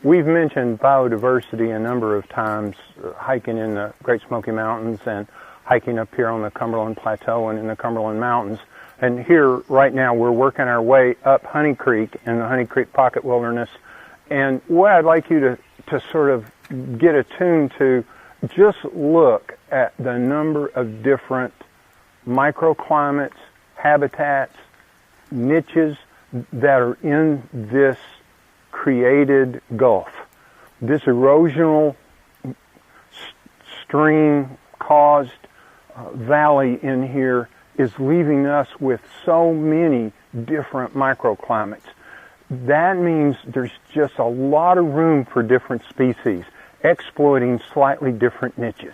We've mentioned biodiversity a number of times, hiking in the Great Smoky Mountains and hiking up here on the Cumberland Plateau and in the Cumberland Mountains. And here, right now, we're working our way up Honey Creek in the Honey Creek Pocket Wilderness. And what I'd like you to sort of get attuned to, just look at the number of different microclimates, habitats, niches that are in this created gulf. This erosional stream caused valley in here is leaving us with so many different microclimates. That means there's just a lot of room for different species exploiting slightly different niches.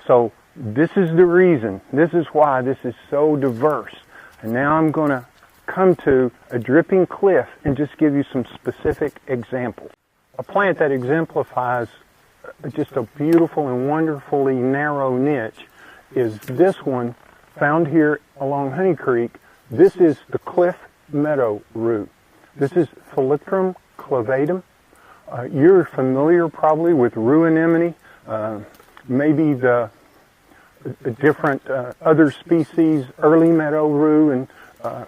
So this is the reason, this is why this is so diverse. And now I'm going to come to a dripping cliff and just give you some specific examples. A plant that exemplifies just a beautiful and wonderfully narrow niche is this one found here along Honey Creek. This is the cliff meadow rue. This is Phalictrum clavatum. You're familiar probably with rue anemone, maybe the different other species, early meadow rue and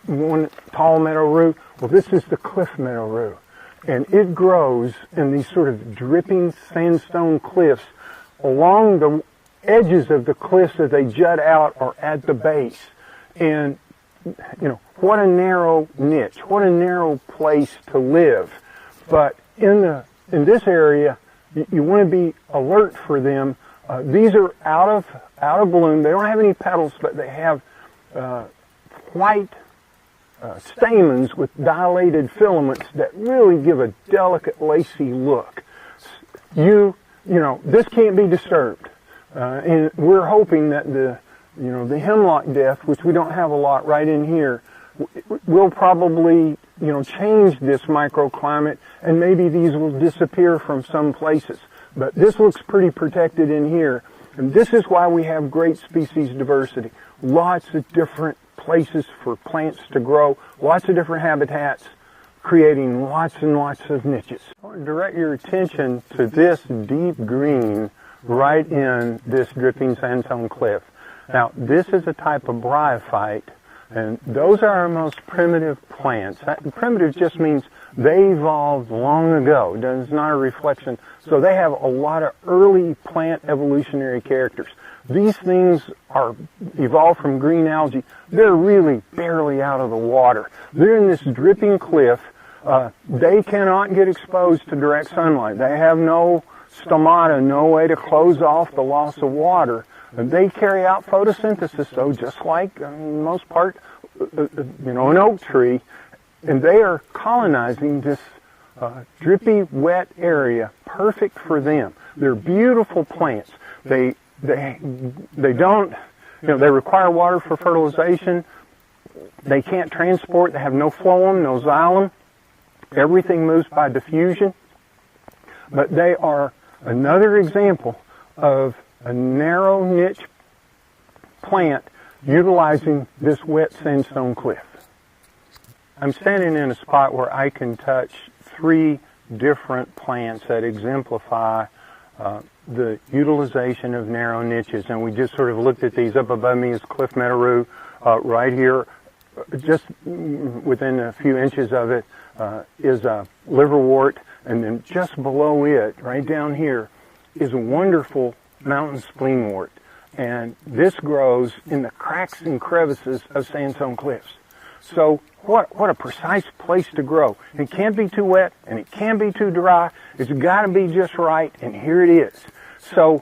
one tall meadow rue. Well, this is the cliff meadow rue, and it grows in these sort of dripping sandstone cliffs along the edges of the cliffs as they jut out or at the base. And you know, what a narrow niche, what a narrow place to live. But in this area, you want to be alert for them. These are out of bloom. They don't have any petals, but they have white stamens with dilated filaments that really give a delicate, lacy look. You know, this can't be disturbed. And we're hoping that the hemlock death, which we don't have a lot right in here, will probably, change this microclimate, and maybe these will disappear from some places. But this looks pretty protected in here, and this is why we have great species diversity. Lots of different places for plants to grow, lots of different habitats, creating lots and lots of niches. I want to direct your attention to this deep green right in this dripping sandstone cliff. Now, this is a type of bryophyte, and those are our most primitive plants. Primitive just means they evolved long ago. It's not a reflection. So they have a lot of early plant evolutionary characters. These things are evolved from green algae. They're really barely out of the water. They're in this dripping cliff. They cannot get exposed to direct sunlight. They have no stomata, no way to close off the loss of water. And they carry out photosynthesis, though, just like, in most part, an oak tree. And they are colonizing this drippy, wet area, perfect for them. They're beautiful plants. They don't, they require water for fertilization. They can't transport. They have no phloem, no xylem. Everything moves by diffusion. But they are another example of a narrow niche plant utilizing this wet sandstone cliff. I'm standing in a spot where I can touch 3 different plants that exemplify the utilization of narrow niches, and we just sort of looked at these. Up above me is cliff meadow rue. Right here, just within a few inches of it, is a liverwort, and then just below it, right down here, is a wonderful mountain spleenwort. And this grows in the cracks and crevices of sandstone cliffs. So what a precise place to grow. It can't be too wet and it can't be too dry. It's got to be just right, and here it is. So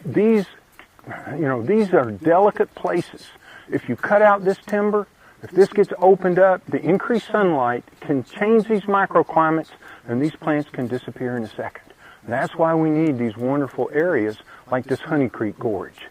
these are delicate places. If you cut out this timber, if this gets opened up, the increased sunlight can change these microclimates, and these plants can disappear in a second. And that's why we need these wonderful areas like this Honey Creek Gorge.